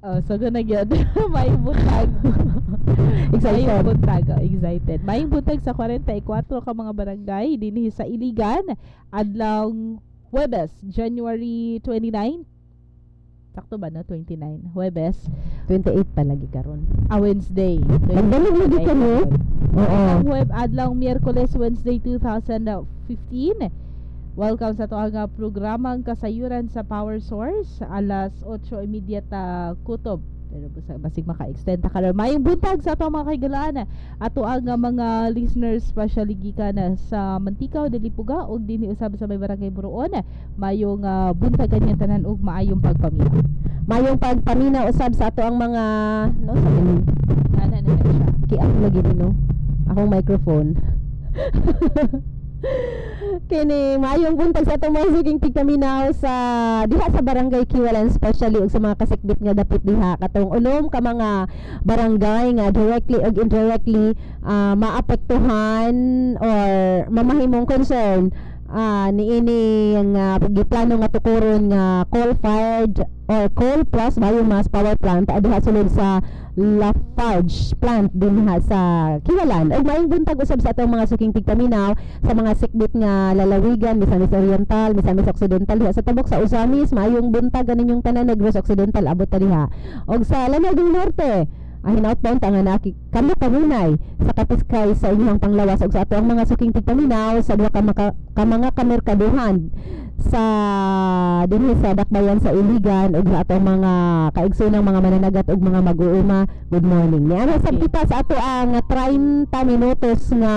Oh, so guna gyud. May butag. Excited. May butag. Oh, excited. May butag sa 44 ka mga barangay dinhi sa Iligan adlaw Huwebes, January 29. Sakto ba no? 29. Huwebes. 28 palagi karon. Wednesday. Magdali lagi kami. Oo. Adlaw Miyerkules, Wednesday 2015. Welcome sa tuang programang kasayuran sa Power Source alas 8:30 kutob. Pero basig maka-extend ta karon. Mayong buntag sa ato mga kaigalaan. Ato ang mga listeners especially gikan sa Mantikaw, Dilipuga ug dinhi usab sa may barangay Buruon. Mayong buntag kaniyang tanan ug maayong pagpaminaw. Mayong pagpaminaw usab sa ato ang mga no sabi ni. Ana na siya. Kiak lagi no. Akong microphone. Kini mayong buntag sa atong mga suging tigpaminaw sa diha sa barangay Kiwalan, especially ug sa mga kasikbit nga dapit diha katong unom ka mga barangay nga directly ug indirectly maapektuhan or mamahimong concern niini nga giplano nga tukuron nga coal-fired or coal plus biomass power plant diha sulod sa Lafarge plant dinha sa Kiwalan. Ug maayong buntag usab sa atong mga suking tigpaminaw sa mga sikbit nga lalawigan, Misamis Oriental, Misamis Occidental diha sa tabok sa Usamis. Maayong buntag kaninyong tanan Negros Occidental abot ta diha. Ug sa Lanaging Norte hinautbound ang naki kamo kanunay sa Kapiskay sa inyong panglawas ug sa ato ang mga suking tigpaminaw sa duha ka mga kamerkaduhan sa dinhi sa Dakbayan sa Iligan ug sa ato mga kaigsoonang mga mananagat ug mga mag-uuma. Good morning. Niana sa kita sa ato ang 30 minutos nga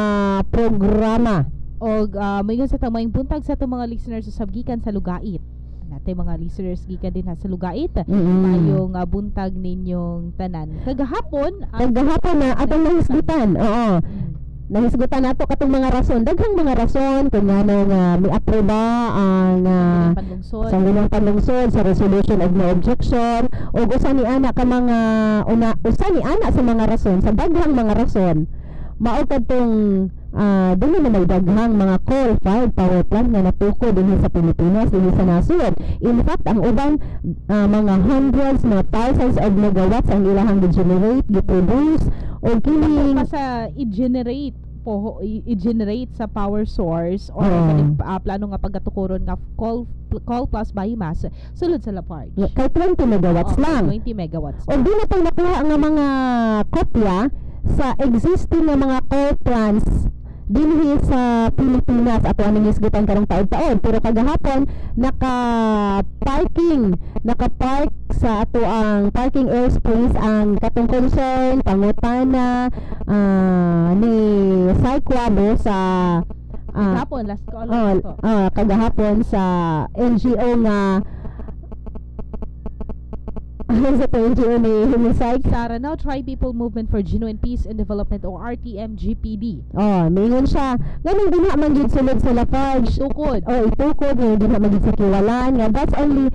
programa. Og mayon sa tamayong buntag sa ato mga listeners usab gikan sa Lugait. Natay mga listeners gikan din sa Lugait. Mayong buntag ninyong tanan. Kagahapon na atong nahisgutan. Oo. Nahisgutan nato katong mga rason, daghang mga rason kung ngano nga mi-aproba ang sangguniang panlungsod sa resolution of no objection ug usa ni ana ka mga usa ni ana sa mga rason sa daghang mga rason mao kadtong dili na may daghang mga coal-fired power plant nga natuko dinhi sa Pilipinas, dinhi sa nasod. In fact, ang uban mga hundreds, mga thousands of megawatts ang ilahang gi-generate, gi-produce o kining sa i-generate sa power source or plano nga pagkatukuron nga coal plus biomass sulod sa Lafarge. Kay 20 megawatts lang. 20 megawatts. O di na tayo nakuha ang mga kopya sa existing nga mga coal plants dinhi sa Pilipinas ato aning isgutan karong taon-taon pero kagahapon naka-park sa ato ang parking airspace ang katong concern pangutana ni Cycwabo sa kagahapon last call kagahapon sa NGO nga sa NGO ni Humisay Sara now Tri People Movement for Genuine Peace and Development o RTM-GPD. Mingon siya ganun din man gyud sulod sa Lafarge itukod din man gyud sa Kiwalan nga that's only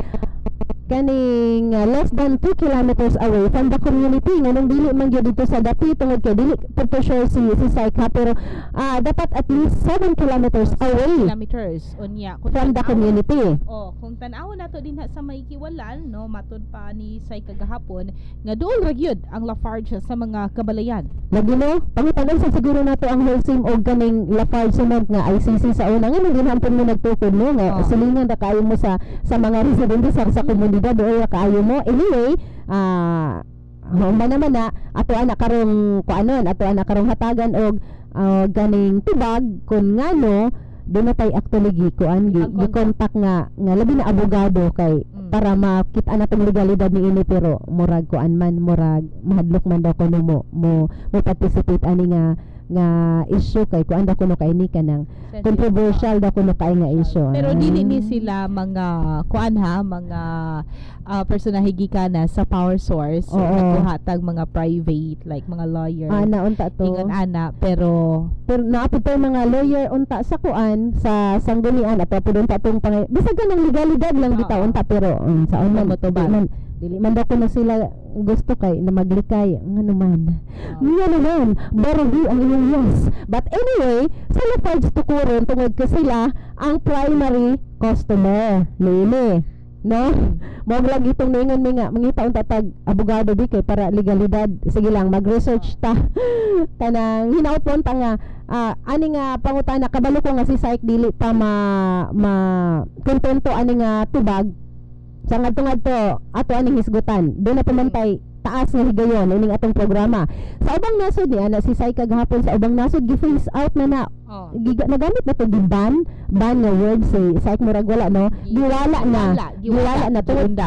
kaning less than 2 kilometers away from the community nganong dili man gyud dito sa dapit tungod kay dili to sure si Saika pero dapat at least 7 kilometers away unya from the community. Kung tan-awon nato din sa may Kiwalan no matud pa ni Saika gahapon nga duol ra gyud ang Lafarge sa mga kabalayan. Lagi no pangitanon sa siguro nato ang wholesome og kaning Lafarge cement nga ICC sa una nga din hampon mo nagtukod no nga silingan da kayo mo sa mga residente sa komunidad doon kaayo mo. Anyway, humba naman na ato ana karong kuanon, ato ana karong hatagan og ganing tubag kun ngano doon na tay actually gi-contact nga labi na abogado kay para makita na tong legalidad ni ini pero murag kuan man murag mahadlok man daw kuno mo participate ani nga issue kay kuan daw kuno kay ni kanang controversial daw kuno kay nga issue. Pero dili ni sila mga kuan mga personahe gikan sa power source nagkuhatag mga private like mga lawyer. Unta to. Ingon ana pero naapod tayo mga lawyer unta sa kuan sa sanggunian at pudon ta tong bisag kanang legalidad lang bitaw unta pero sa man dili man daw kuno sila gusto kay na maglikay ngano man. Baragi ang inyong yes. But anyway, sa Lafarge tukuron tungod ka sila ang primary customer nini. no? Mo lang itong ningon mi nga mangita unta tag abogado bi kay para legalidad. Sige lang mag-research ta. Kanang hinaut po ta nga ani nga pangutana kabalo ko nga si Syke dili pa ma kontento ani nga tubag sa ngadto ato aning hisgutan. Doon na pamantay taas nga higayon ining atong programa. Sa ubang nasod ni ana si Syke kagahapon sa ubang nasod gi-face out na nagamit na to ban nga word si Syke murag wala no giwala na tungod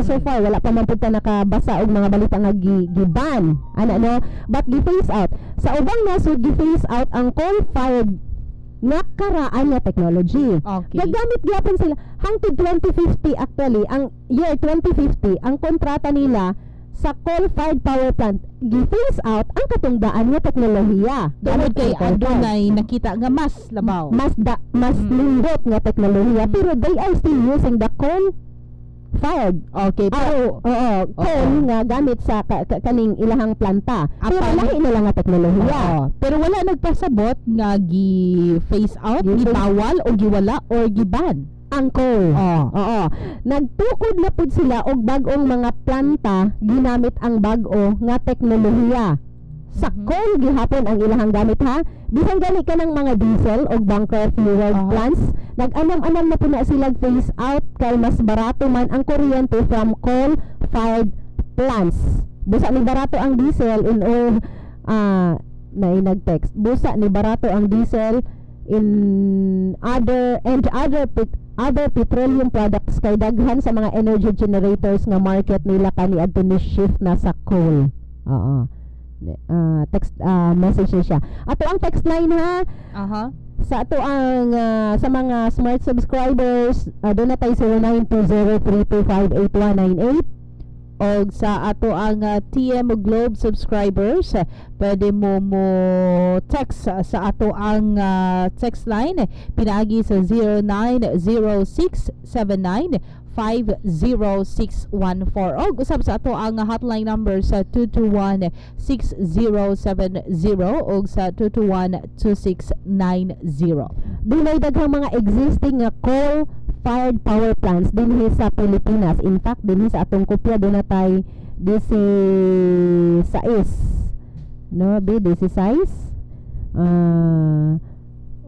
so far wala pa man pud ta nakabasa og mga balita nga giban ana no, but gi-face out sa ubang nasod gi-face out ang coal-fired nga karaan nga technology. Gagamit gyapon sila hangtod 2050 actually ang year 2050 ang kontrata nila sa coal-fired power plant gi-phase out ang katungdaan nga teknolohiya. Tungod kay adunay nakita nga mas labaw. Mas lindot nga teknolohiya pero they are still using the coal-fired. Okay. Pero coal nga gamit sa kaning ilahang planta. Pero lahi na lang nga teknolohiya. Pero wala nagpasabot nga gi-phase out, gibawal o giwala or giban ang coal. Nagtukod na pud sila og bag-ong mga planta ginamit ang bag-o nga teknolohiya. Sa coal gihapon ang ilahang gamit ha. Bisan gani ka ng mga diesel og bunker fuel plants, nag-anam-anam na pud na sila phase out kay mas barato man ang kuryente from coal-fired plants. Busa ni barato ang diesel in nag-text. Busa ni barato ang diesel in other petroleum products kay daghan sa mga energy generators nga market nila kani adto ni shift na sa coal. Text message na siya. Ato ang text line ha. Sa ato ang sa mga smart subscribers, doon na tayo 092032588198. Og sa ato ang TM Globe subscribers, pwede mo text sa ato ang text line pinaagi sa 090679506114 og usab sa ato ang hotline number sa 2216070 og sa 2212690. Dunay daghang mga existing nga coal-fired power plants dinhi sa Pilipinas. In fact, dinhi sa atong kopya doon na tayo DC6. No, DC6.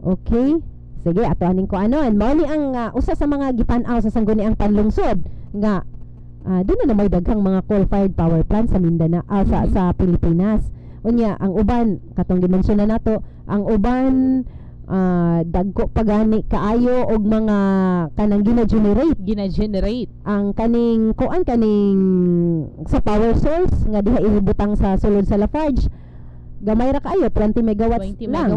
Okay. Sige, ato aning ko anon. Mao ni ang usa sa mga gipan-aw sa sangguni ang panlungsod nga doon na may daghang mga coal-fired power plants sa Mindanao, sa Pilipinas. Unya, ang uban katong gimensyon na nato, ang uban dagko pagani kaayo og mga kanang gina-generate ang kaning sa power source nga diha ibutang sa sulod sa Lafarge gamay ra kaayo 20 megawatts lang.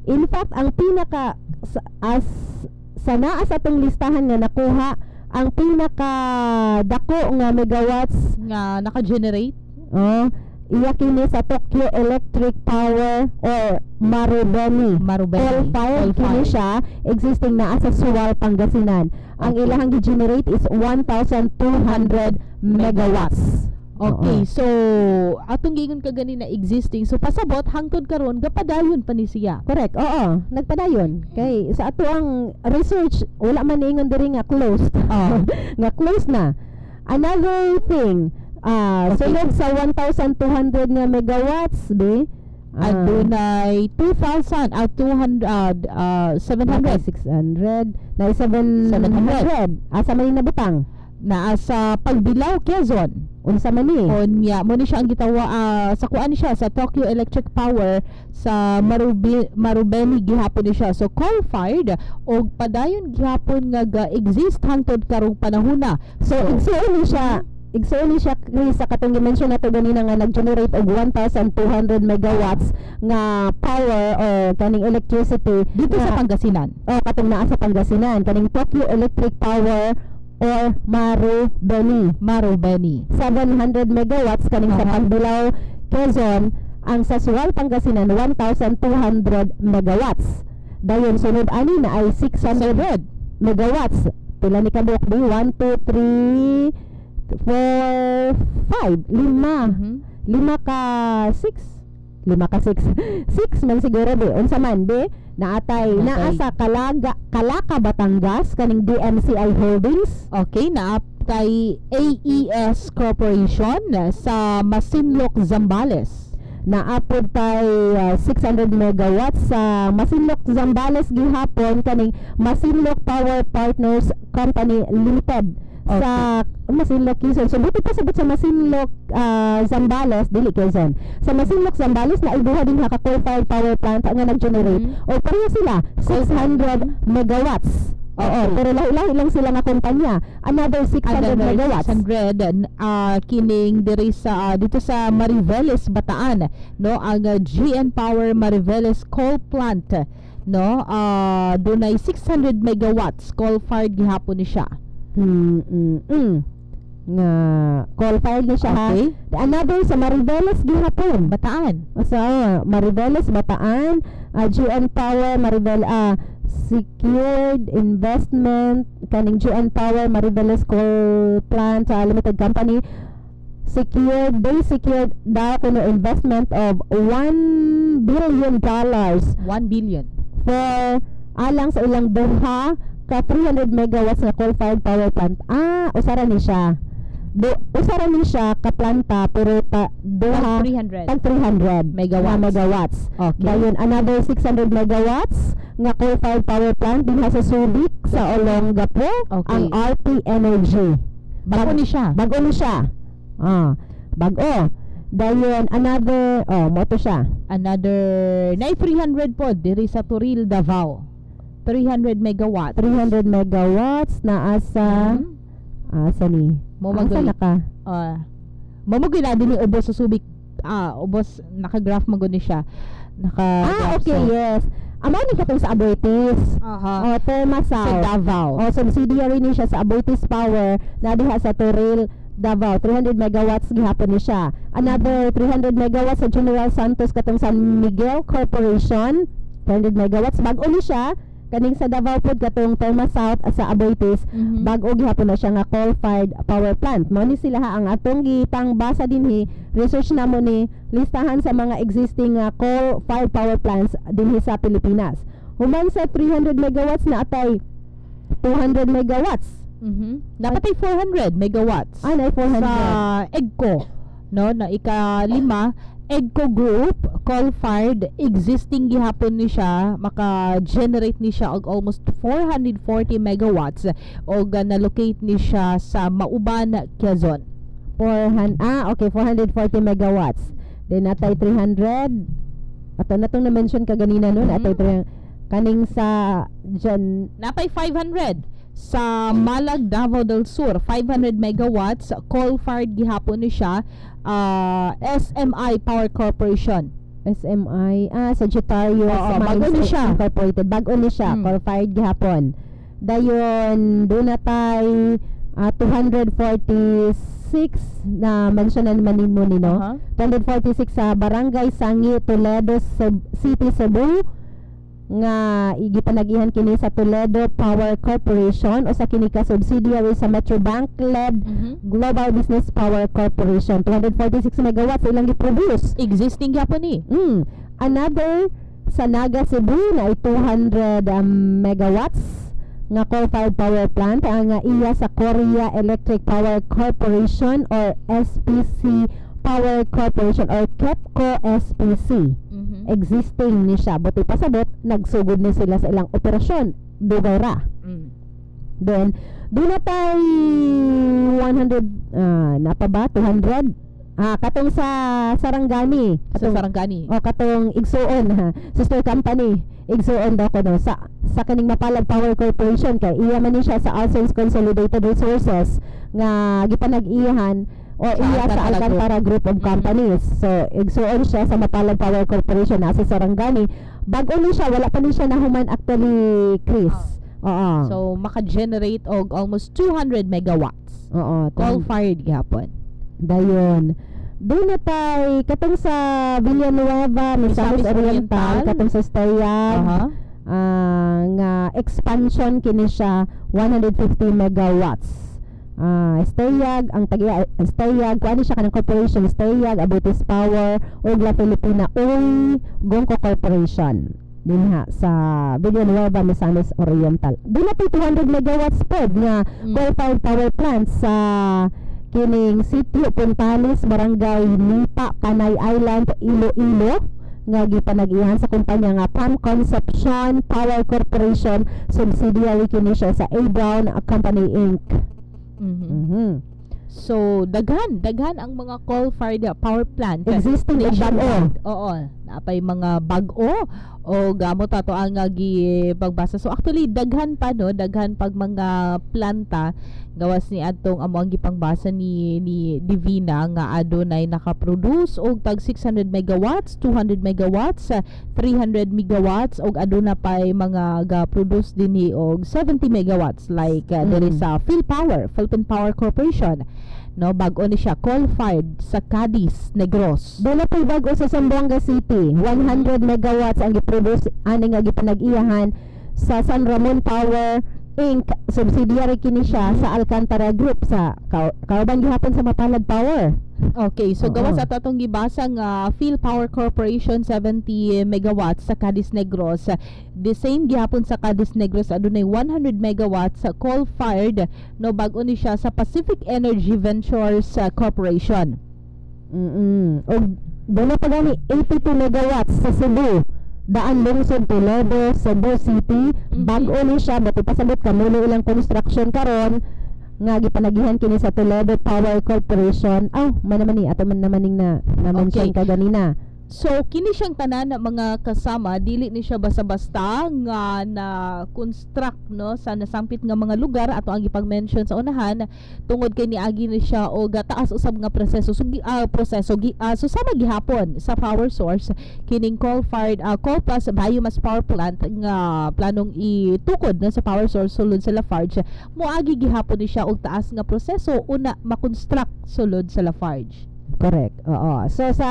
In fact ang pinaka sa naa sa atong listahan nga nakuha ang pinaka dako nga megawatts nga naka-generate iya kini sa Tokyo Electric Power or Marubeni. Coal-fired kini siya, existing na sa Suwal, Pangasinan. Ang ilahang gi-generate is 1,200 megawatts. Okay, so atong gingon ka gani na existing, so pasabot hangtod karon gapadayon pa ni siya. Correct. Nagpadayon. Kay sa ato ang research wala man ingon diri nga closed. Nga closed na. Another thing, sulod sa 1,200 nga megawatts adunay 2,000 700 600 na 700 asa man nabutang naa sa Pagbilao, Quezon. Unsa man ni? Mo ni siya ang gitawa sa kuan siya sa Tokyo Electric Power sa Marubeni gihapon ni siya. So coal-fired og padayon gihapon nga ga-exist hangtod karong panahona. So igsuon siya sa katong gi-mention nato ganina nga nag-generate og 1,200 megawatts nga power or kaning electricity dito sa Pangasinan. Katong naa sa Pangasinan kaning Tokyo Electric Power or Marubeni 700 megawatts kaning sa Pagbilao, Quezon. Ang sa Suwal, Pangasinan 1,200 megawatts. Dayon sunod ani na ay 600 megawatts. Pila ni kabuk 1 2 3 4 5 5 ka 6 5 ka 6 6 man siguro be unsa man be naatay naa sa Calaka Batangas kaning DMCI Holdings. Okay, naaptay AES Corporation sa Masinloc, Zambales. Naapod tay 600 megawatts sa Masinloc, Zambales gihapon kaning Masinloc Power Partners Company Limited. Okay. Sa Masinloc, Quezon. So buti pa sabot sa Masinloc Zambales, dili Quezon. Sa Masinloc Zambales na ibuha din ka coal-fired power plant nga nag-generate. O pareho sila 600 megawatts. Oo, pero lahi-lahi lang sila nga kumpanya. Another 600 megawatts. 600 kining diri sa dito sa Mariveles, Bataan, no, ang GN Power Mariveles coal plant, no, dunay 600 megawatts coal-fired gihapon ni siya. Nga coal-fired na siya. Okay. Another sa Mariveles gihapon, Bataan. sa Mariveles, Bataan, GN Power Mariveles secured investment kaning GN Power Mariveles Coal Plant Limited Company secured daw kuno investment of $1 billion 1 billion for alang sa ilang duha ka 300 megawatts na coal-fired power plant. Usara ni siya. Usara ni siya ka planta pero duha 300 megawatts. Okay. Dayon another 600 megawatts nga coal-fired power plant dinha sa Subic sa Olongapo. Okay. Ang RP Energy. Bago ni siya. Bago. Dayon another mo to siya. Another 300 po diri sa Turil, Davao. 300 megawatts. 300 megawatts na asa asa ni. Asa na ka? Mamugoy na din ubos sa Subic. Ubos naka-graph magod ni siya. Okay, yes. Amo ni katong sa Aboitiz. Therma South. Sa Davao. Subsidiary ni siya sa Aboitiz Power na diha sa Turil, Davao. 300 megawatts gihapon ni siya. Another 300 megawatts sa General Santos katong San Miguel Corporation. 300 megawatts bago ni siya. Kaning sa Davao pod katong Therma South sa Aboitiz, bago gihapon na siya nga coal-fired power plant. Mao ni sila ang atong gitang basa dinhi, research namo ni listahan sa mga existing coal-fired power plants dinhi sa Pilipinas. Human sa 300 megawatts na atay 200 megawatts. Dapat ay 400 megawatts. Na 400 sa EGCO, no, na ika-5 EGCO Group coal-fired existing gihapon ni siya, maka-generate ni siya og almost 440 megawatts og na-locate ni siya sa Mauban, Quezon. 440 megawatts. Then natay 300 ato natong na-mention ka ganina no, natay 300 kaning sa napay 500 sa Malag, Davao del Sur, 500 megawatts coal-fired gihapon ni siya. SMI Power Corporation. SMI Sagittario bago ni siya Incorporated. Bago ni siya coal-fired gihapon. Dayon doon na tay 246 na mentionan man nimo ni no. 246 sa Barangay Sangi, Toledo City, Cebu nga gipanagihan kini sa Toledo Power Corporation o sa kini ka subsidiary sa Metrobank led Global Business Power Corporation. 246 megawatts ilang gi-produce. Existing gyapon ni. Another sa Naga, Cebu na 200 megawatts nga coal-fired power plant ang iya sa Korea Electric Power Corporation or SPC Power Corporation or KEPCO SPC. Existing ni siya, buti pasabot nagsugod ni sila sa ilang operasyon dugay ra. Then doon na tayo 100 na pa ba 200 katong sa Sarangani, katong Igsuon sister company Igsuon daw ko no sa kaning Mapalad Power Corporation kay iya man ni siya sa Alsons Consolidated Resources nga gipanag-iyahan o iya sa Alcantara Group of Companies. So igsuon siya sa Mapalad Power Corporation na sa Sarangani. Bago ni siya, wala pa ni siya nahuman actually, Chris. So maka-generate og almost 200 megawatts. Coal-fired gihapon. Dayon. Doon na tayo katong sa Villanueva, Misamis Oriental, katong sa Stayag. Nga expansion kini siya 150 megawatts. Stayag ang Stayag kuan siya kanang corporation Stayag Abutis Power ug La Filipina Oil Gongco Corporation dinha sa Villanueva, Misamis Oriental. Dila 200 megawatts pod nga coal-fired power plant sa kining Sitio Puntales, Barangay Lipa, Panay Island, Iloilo nga gipanag-iyahan sa kumpanya nga Pan Conception Power Corporation, subsidiary kini siya sa A. Brown Company Inc. So daghan ang mga coal-fired power plant existing ug bag-o. Oo, napay mga bag-o o gamot ato ang gipagbasa. So actually daghan pa pag mga planta gawas ni atong amo ang gipangbasa ni Divina nga adunay nakaproduce og tag 600 megawatts, 200 megawatts, 300 megawatts og aduna pay mga ga-produce dinhi og 70 megawatts like diri sa Philippine Power Corporation. No, bag-o ni siya coal-fired sa Cadiz, Negros. Dala pay bag-o sa Zamboanga City, 100 megawatts ang giproduce ani nga gipanag-iyahan sa San Ramon Power Inc. Subsidiary kini siya sa Alcantara Group sa kauban gihapon sa Mapalad Power. Okay, so gawas ato atong gibasa nga Power Corporation 70 megawatts sa Cadiz Negros. The same gihapon sa Cadiz Negros adunay 100 megawatts sa coal-fired no bag-o ni siya sa Pacific Energy Ventures Corporation. Og dala pa gani 82 megawatts sa Cebu. Daan lungsod Toledo, Cebu City. Bag-o ni siya bato pasabot kamulo ilang construction karon nga gipanagihan kini sa Toledo Power Corporation. Manaman namaning na mention ka ganina. So kini siyang tanan mga kasama, dili ni siya basta-basta nga na construct no sa nasampit nga mga lugar ato ang gipang-mention sa unahan tungod kay niagi ni siya o gataas usab nga proseso so sama gihapon sa power source kining coal-fired coal plus biomass power plant nga planong itukod na sa power source sulod sa Lafarge. Moagi gihapon ni siya og taas nga proseso una makonstruct sulod sa Lafarge. Correct. Oo. So sa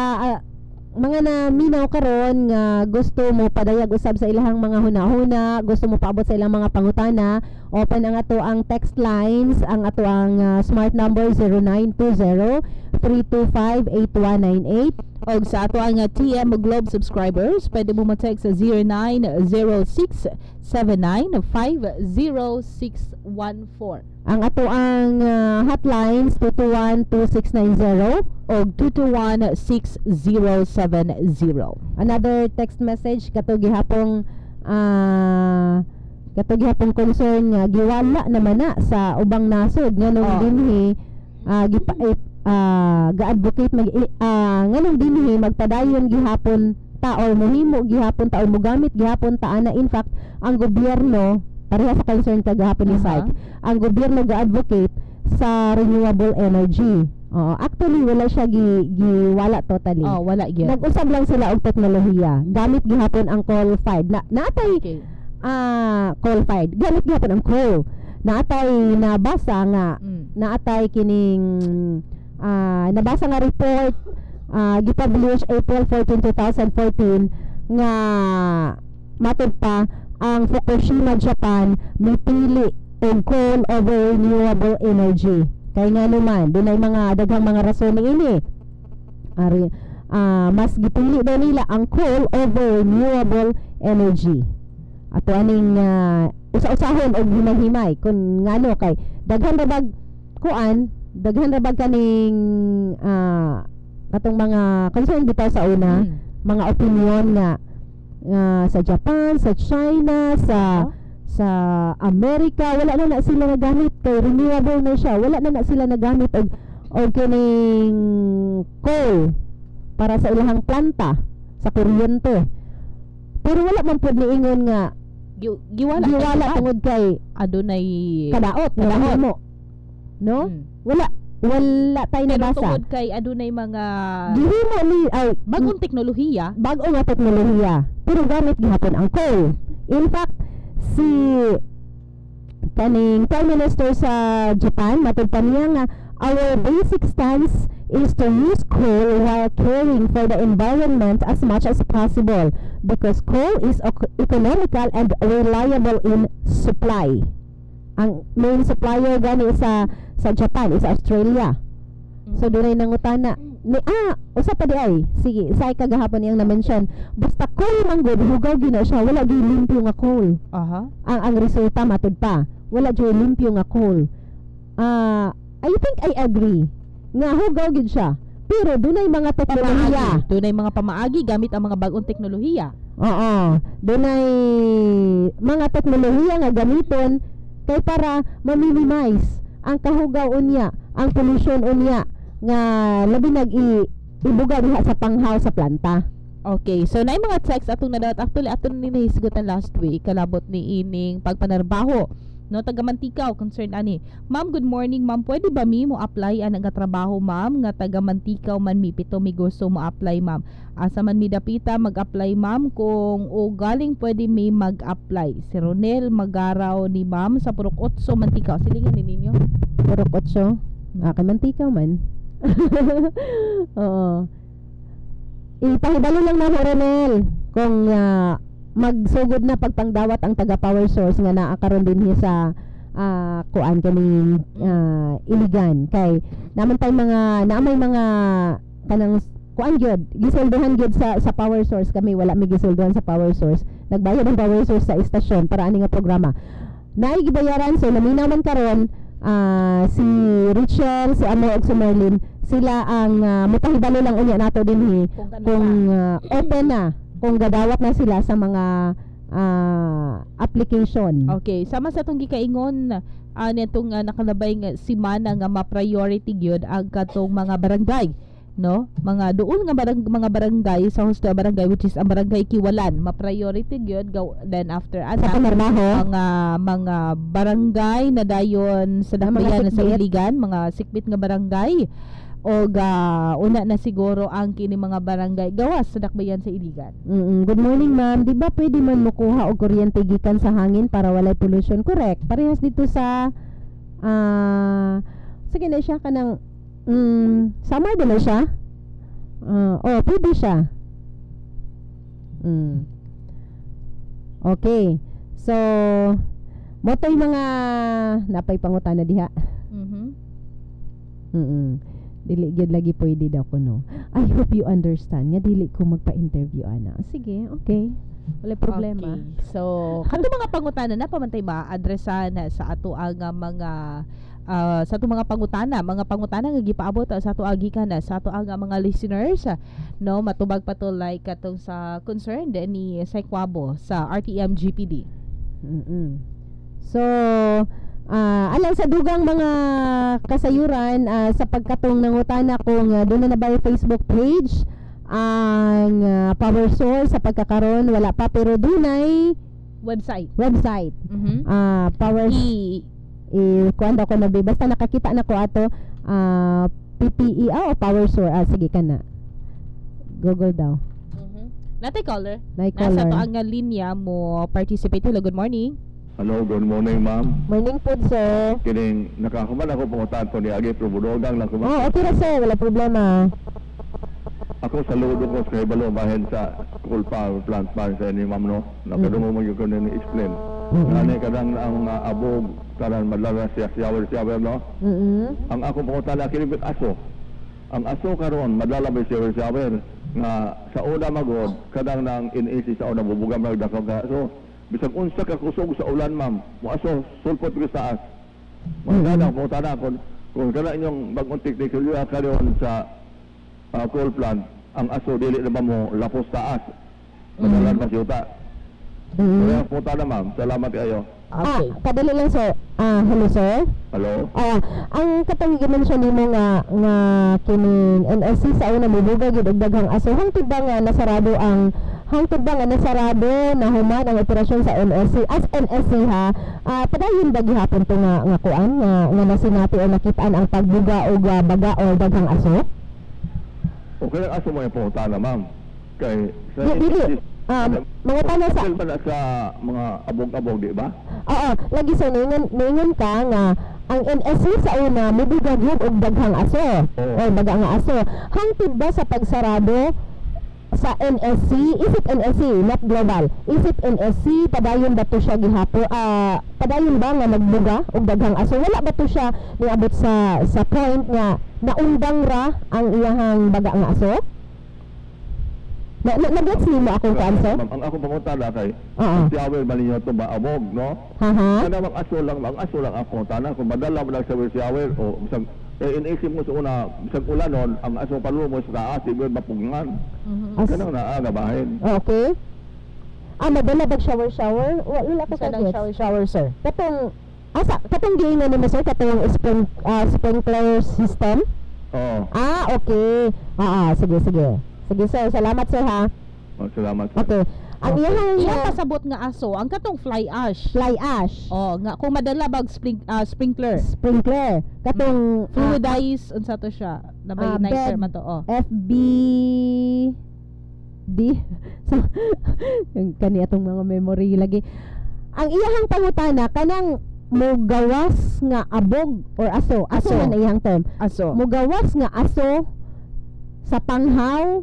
mga naminaw karon nga gusto mo padayag usab sa ilahang mga hunahuna, gusto mo paabot sa ilang mga pangutana, open ang ato ang text lines, ang ato ang smart number 0920-325-8198 og sa ato ang TM Globe subscribers pwede mo ma-text sa 0906-7950-614. Ang ato ang hotlines 221-2690 og 221-6070. Another text message kato gihapong concern nga giwala naman na sa ubang nasod nganong dinhi ga-advocate nganong dinhi magpadayon gihapon ta or mohimo gihapon ta or mogamit gihapon ta ana. In fact ang gobyerno pareha sa concern kagahapon ni Syke, ang gobyerno ga-advocate sa renewable energy. Actually wala siya giwala totally. Wala gyud. Nag-usab lang sila og teknolohiya. Gamit gihapon ang coal-fired. Naatay coal-fired. Gamit gihapon ang coal. Naatay nabasa nga naatay kining nabasa nga report gipublish April 14, 2014 nga matud pa ang Fukushima, Japan mipili og coal over renewable energy. Kay nga naman dunay mga daghang mga rason niini. Mas gipili daw nila ang coal over renewable energy. Ato aning usa-usahon og himay-himay kun ngano kay daghan ra bag kaning katong mga concern bitaw sa una, mga opinion nga sa Japan, sa China, sa Amerika wala na sila nagamit kay renewable na siya. Wala na sila nagamit og kining coal para sa ilahang planta sa kuryente. Pero wala man pud niingon nga giwala tungod kay adunay kadaot mo. No? Wala tayo nabasa. Pero tungod kay adunay mga gihimo ni bagong teknolohiya, bago nga teknolohiya, pero gamit gihapon ang coal. In fact, si kaning Prime Minister sa Japan matud pa niya nga our basic stance is to use coal while caring for the environment as much as possible because coal is economical and reliable in supply. ang main supplier gani sa Japan is Australia. So dunay nangutana ni usa pa di ay sige say kagahapon iyang na-mention basta coal man gud hugaw gina siya wala gyud limpyo nga coal. Ang resulta matud pa wala gyud limpyo nga coal. I think I agree nga hugaw gyud siya pero dunay mga teknolohiya, dunay mga pamaagi gamit ang mga bag-ong teknolohiya. Oo, dunay mga teknolohiya nga gamiton kay para ma-minimize ang kahugaw unya, ang pollution unya nga labi ibuga diha sa panghaw sa planta. Okay, so naay mga text atong nadawat actually aton ni nahisgutan last week kalabot ni ining pagpanarbaho no taga Mantikaw concern ani. Ma'am, good morning ma'am, pwede ba mi mo apply ang nga trabaho ma'am nga taga Mantikaw man mi pito mi gusto mo apply ma'am. Asa man mi dapita mag-apply ma'am kung o galing pwede mi mag-apply. Si Ronel Magaraw ni ma'am sa Purok 8 Mantikaw. Silingan ni ninyo. Purok 8. Kay Mantikaw man. Oo. Ipahibalo lang na Ronel kung magsugod na pagpangdawat ang taga Power Source nga naa karon dinhi sa kuan kaning Iligan kay naman tay mga naamay mga kanang kuan gyud gisulduhan gyud sa Power Source kami wala mi gisulduhan sa Power Source nagbayad ang Power Source sa istasyon para ani nga programa naay gibayaran so laminaw man karon si Richel si Amo ug si Merlin sila ang mutahibalo lang unya nato dinhi kung open na kung gadawat na sila sa mga application. Okay, sama sa itong gikaingon nitong nakalabay nga si Mana nga ma-priority gyud ang katong mga barangay, no? Mga doon nga mga barangay sa host barangay which is ang barangay Kiwalan, ma-priority gyud then after sa mga barangay na dayon sa dakbayan sa Iligan, mga sikbit nga barangay o una na siguro ang kini mga barangay gawas sa dakbayan sa Iligan. Good morning ma'am, di ba pwede man mukuha og kuryente gikan sa hangin para walay pollution? Correct. Parehas dito sa sige na siya kanang summer din na siya. Pwede siya. Okay. So motoy mga napay pangutana diha. Dili gyud lagi pwede daw ko no. I hope you understand nga dili ko magpa-interview ana. Sige, okay. Wala problema. Okay. So, kato mga pangutana na pamantay ma-addressahan sa ato ang mga sa ato mga pangutana nga gipaabot sa ato gikan sa ato ang mga listeners no matubag pa to like katong sa concern ni Sekwabo sa RTM GPD. So alang sa dugang mga kasayuran sa pagkatong nangutana kung doon na ba yung Facebook page ang Power Source sa pagkakaroon wala pa pero dunay website Power kuan daw ko na basta nakakita na ko ato PPE o Power Source sige ka na Google daw natay caller nasa to ang linya mo participate. Hello, good morning. Hello, good morning ma'am. Morning po sir. Kining nakakuman ako pangutan ko ni Agi pero budogang lang kuman. Okay ra sir, wala problema. Ako sa ludo ko sa ibalo bahin sa coal power plant man sa ni ma'am no. Nakadungo mo yung kuno ni explain. Ngani kadang ang abog karan madala siya shower no. Ang ako pangutan na kinibit aso. Ang aso karon madala ba shower nga sa una magod kadang nang NAC sa una bubuga magdakaw so bisag unsa ka kusog sa ulan ma'am mo aso sulpot ko sa taas magdala mo tana kung kana inyong bagong teknolohiya karon sa coal plant ang aso dili na ba mo lapos taas madalan pa yuta kaya po tana ma'am salamat kayo. Okay. Kadali lang sir. Hello sir. Hello. Ang katong gi-mention nimo nga kining NSC sa una mobuga gid og daghang aso hangtod ba nga nasarado na human ang operasyon sa NSC as NSC ha. Padayon ba gihapon to nga kuan nga nasinati o nakitaan ang pagbuga og baga o daghang aso? Okay lang aso mo yung pangutana ma'am. Kay sa mga tanong sa mga abog-abog di ba? Oo, lagi sa ningon ka nga ang NSC sa una mubigag yun og daghang aso o baga nga aso hangtod ba sa pagsarado sa NSC, is it NSC, not global, is it NSC, padayon ba to siya gihapo, padayon ba nga nagbuga og daghang aso, wala ba to siya niabot sa point nga naundang ra ang iyahang baga nga aso? Nag-gets nimo akong answer? Ang akong pangutana kay, Oo. siyawer ba ninyo ito ba abog, no? Haha. Kada mag aso lang akong tana, kung madala mo lang siyawer, o bisag, inisip mo sa una, bisag ulan nun, ang aso palumo mo sa taas, siguro mapugngan. Ganun na, gabahin. Okay. Madala bag shower? Wala ko Sa sa gets. shower, sir. Katong giingon nimo sir, katong sprinkler system? Oo. Okay. Sige. Sige sir, salamat sir ha. Salamat. Okay. Ang iyang Iya pasabot nga aso, ang katong fly ash. fly ash, Oh, nga kung madala bag sprinkler. sprinkler, katong Fluidize unsa to siya? Nabay bed. nicer man to. Oh. FBD. So, yung kani atong mga memory lagi. Ang iyahang pangutana kanang mugawas nga abog or aso Aso. man ang iyang term. Aso. Mugawas nga aso sa panghaw,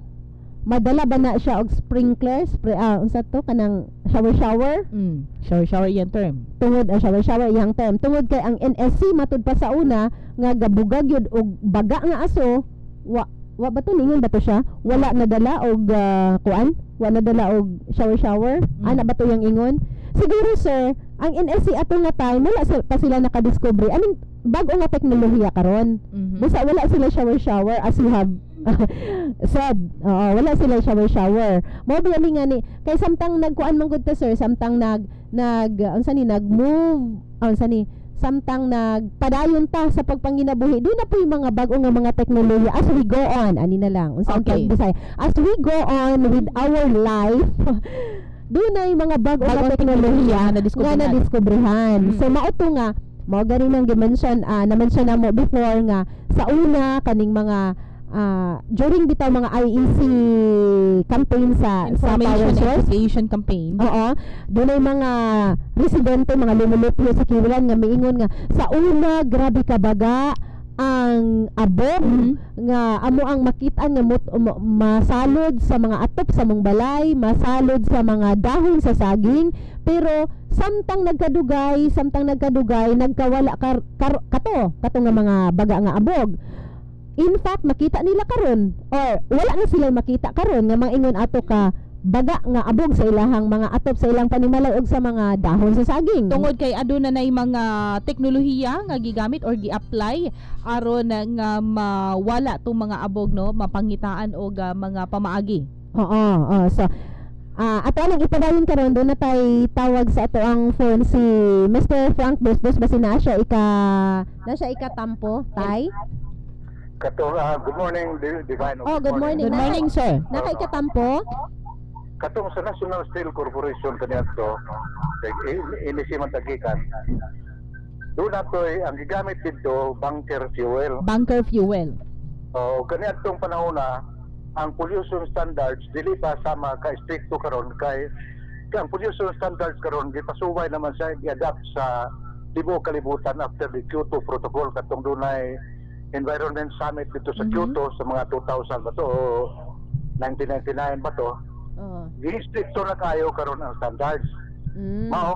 madala ba na siya og sprinkler, unsa to kanang shower Shower yan term. tungod ang shower iyang term tungod kay ang NSC matud pa sa una nga gabugag yun og baga nga aso, wa ba to ningon ba to siya, wala nadala og kuan, wala nadala og shower ana ba to yung ingon? Siguro sir, ang NSC ato nga time wala pa sila nakadiscover bago nga teknolohiya karon. Basta wala sila shower as you have said. Wala sila shower. Mo bali nga ni kay samtang nagkuan man gud ta sir, samtang samtang nagpadayon ta sa pagpanginabuhi. Doon na po yung mga bago nga mga teknolohiya as we go on. Ani na lang. Unsa Okay. as we go on with our life. Doon na yung mga bago nga teknolohiya na nadiskubrihan. So mauto nga mao gani nang gi-mention na-mention na mo before nga sa una kaning mga during bitaw mga IEC campaign sa Power Information Source. Education Campaign. Oo. Doon ay mga residente, mga lumulupyo sa Kiwalan nga miingon nga sa una grabe ka baga ang abog nga amo ang makitaan nga masalod sa mga atop sa mong balay, masalod sa mga dahon sa saging, pero samtang nagkadugay nagkawala kato nga mga baga nga abog. In fact, makita nila karon or wala na sila makita karon nga mangingon ato ka baga nga abog sa ilahang mga atop sa ilang panimalay og sa mga dahon sa saging. Tungod kay aduna nay mga teknolohiya nga gigamit or gi-apply aron nga mawala tong mga abog, no, mapangitaan og mga pamaagi. So ato lang ipadayon karon doon na tay tawag sa ato ang phone si Mr. Frank Busbus basin na siya ikatampo tay. Good morning, Divine. Good morning. Good morning, sir. Naka ikatampo? Katong sa National Steel Corporation kaniadto, inisiman tagikan. Doon nato ang gigamit dito bunker fuel. Bunker fuel. Kaniadtong panahon na ang pollution standards dili pa sama ka stricto karon kay ang pollution standards karon gipasubay naman sa i-adapt sa tibuok kalibutan after the Kyoto Protocol katong dunay Environment Summit dito sa Kyoto sa mga 2000 ba to o 1999 ba to. Gi-stricto na kayo karon ang standards. Mao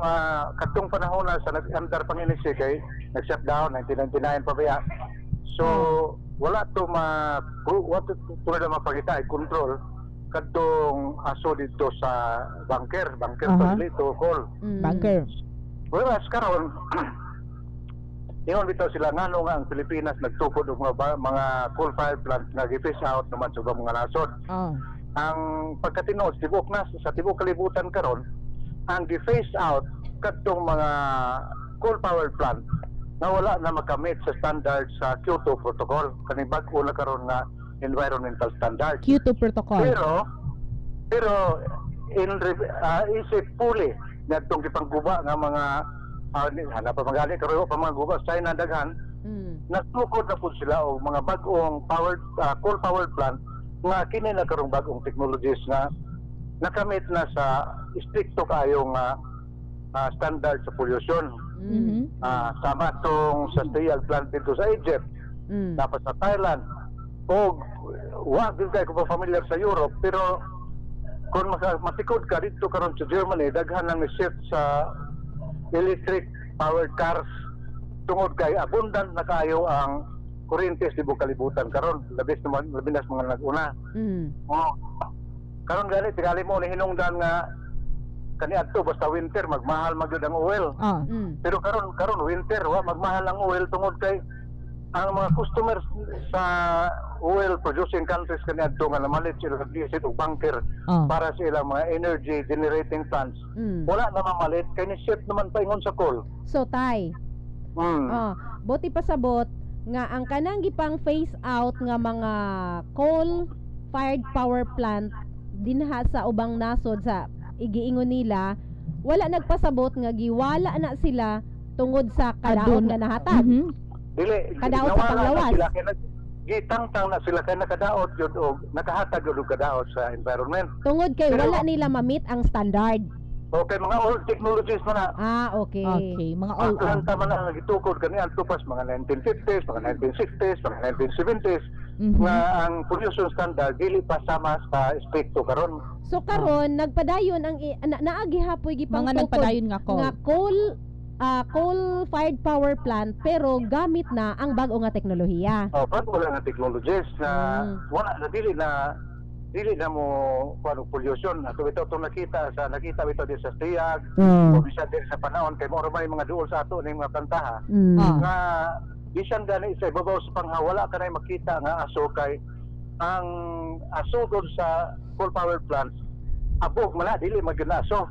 katong panahon na sa nag-andar panginisi kay nag-shutdown 1999 pa ba. So wala to mapakita control kadtong aso dito sa bunker dito coal. Bunker. Whereas karon ingon bitaw sila ngano nga ang Pilipinas nagtukod og mga coal-fired plants nga gi-phase out naman sa mga nasod. Ang pagkatinos tibok na sa tibok kalibutan karon ang gi-phase out kadtong mga coal-powered plant na wala na makamit sa standards sa Kyoto Protocol kaning bag-o na karon nga environmental standards. Kyoto Protocol. Pero isip fully ngadtong gipangguba nga mga hanap pa magali karon pa mga guba sa China daghan nasukod na po sila og mga bag-ong coal powered plant nga kini na karong bag-ong technologies nga nakamit na sa stricto kayong standard sa pollution. Sama tong sa steel plant dito sa Egypt, dapat sa Thailand o wag din kayo pa familiar sa Europe pero kung matikod ka dito karon sa Germany, daghan nang shift sa electric powered cars tungod kay abundant na kayo ang kuryente sa tibok kalibutan karon, labis na mga nag-una. Karon gani tigali mo ni hinungdan nga kaniadto basta winter magmahal magyud ang oil. Pero karon winter wa magmahal ang oil tungod kay ang mga customers sa oil producing countries kaniadto nga namalit sila og diesel ug bunker para sa ilang mga energy generating plants. Wala na mamalit kay ni shift naman paingon sa coal. So tay. Buti pasabot nga ang kanang gipang phase out nga mga coal fired power plant dinha sa ubang nasod sa igiingon nila wala nagpasabot nga giwala na sila tungod sa kadaot nga nahatag. Dili kadaot sa panglawas. Gitangtang na sila kay nakadaot jud og nakahatag jud og kadaot sa environment. Tungod kay wala nila ma-meet ang standard. Okay, mga old technologies man na. Okay. Mga old. Ang man ang gitukod kani adto pas mga 1950s, mga 1960s, mga 1970s nga ang pollution standard dili pa sama sa stricto karon. So karon nagpadayon ang naagi hapoy gipang mga nagpadayon nga coal fired power plant pero gamit na ang bag-o nga teknolohiya. Wala nga technologies na wala na dili na mo kuno pollution ato ito nakita ito din sa Stiyag o bisan din sa panahon kay mo may mga duol sa ato ning mga plantaha nga bisan gani sa ibabaw sa panghawala ka na makita nga aso kay ang aso doon sa coal power plants abog man na dili magyud aso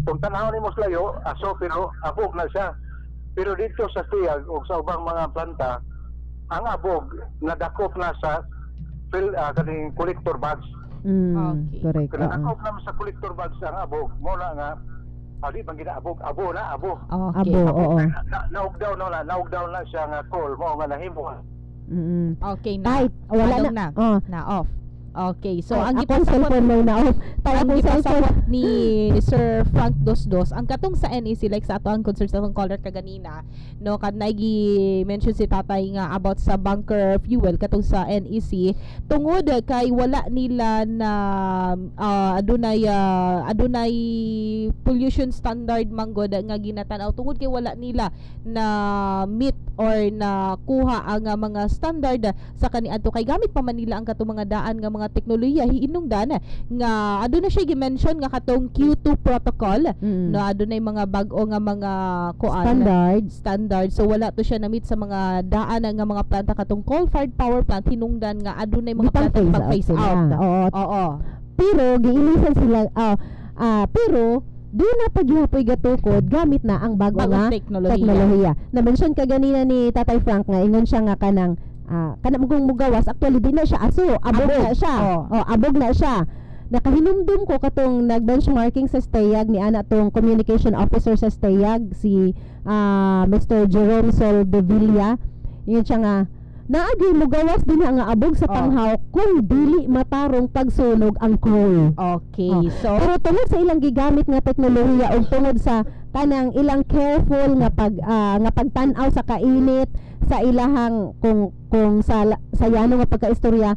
kung tanawon nimo layo aso pero abog na siya pero dito sa Stiyag o sa ubang mga planta ang abog nadakop na sa kaning collector bags. Correct. Kung nakaup naman sa collector bags ang abog, mo na nga, di bang ginaabog, abo. Okay. Oo. Naug down na siya nga coal, mo nga nahimo. Okay na. Wala na off. Okay, so ang akong cellphone na off. Ang gipasabot ni Sir Frank Dosdos ang katong sa NEC like sa ato ang concern sa atong caller kaganina no kanay gi-mention si tatay nga about sa bunker fuel katong sa NEC tungod kay wala nila na adunay pollution standard manggod nga ginatan-aw tungod kay wala nila na meet or na kuha ang mga standard sa kaniadto kay gamit pa man nila ang katong mga daan nga mga teknolohiya hiinungdan nga aduna siya gi-mention nga katong Q2 protocol no adunay mga bag-o nga mga standard so wala to siya na-meet sa mga daan nga mga planta katong coal-fired power plant hinungdan nga adunay mga planta pag-phase out. Oo. Pero giinisan sila pero doon na paghihapoy gatukod gamit na ang bago nga teknolohiya. Na-mention ka ganina ni Tatay Frank nga ingon siya nga kanang kung mugawas actually di na siya aso abog na siya abog na siya nakahinumdum ko katong nag-benchmarking sa Stayag ni ana tong communication officer sa Stayag si Mr. Jerome Sol de Villa yun siya nga naagi mugawas din nga abog sa panghaw kung dili matarong pagsunog ang coal. Okay. So pero tungod sa ilang gigamit nga teknolohiya ug tungod sa kanang ilang careful nga pagtan-aw sa kainit sa ilahang kung sa yano nga pagkaistorya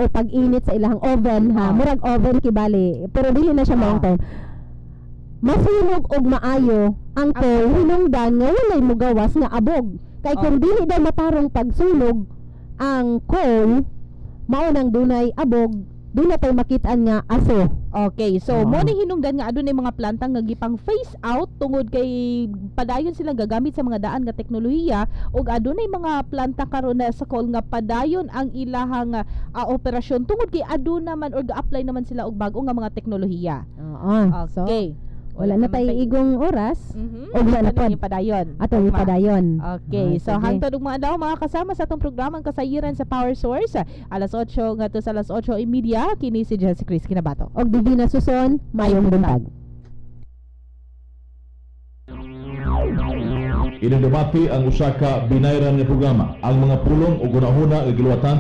pag-init sa ilahang oven murag oven kibali pero dili na siya maong time masunog og maayo ang coal hinungdan nga walay mugawas nga abog kay kung dili daw matarong pagsunog ang coal mao nang dunay abog dili tay makitaan nga aso. Okay, so mo ni hinungdan nga adunay mga planta nga gipang phase out tungod kay padayon silang gagamit sa mga daan nga teknolohiya ug adunay mga planta karon na sa coal nga padayon ang ilahang operasyon tungod kay aduna man or ga-apply naman sila og bag-o nga mga teknolohiya. Okay. Wala na tayo igong oras o wala na po padayon atong padayon. Okay, so hangtod mga daw mga kasama sa atong programang Kasayiran sa Power Source alas 8 ngadto sa alas 8:30 kini si Jesse Chris Kinabato og Divina Suson mayong buntag. Inadumati ang usa ka binayran nga programa ang mga pulong ug gunahuna nga giluwatan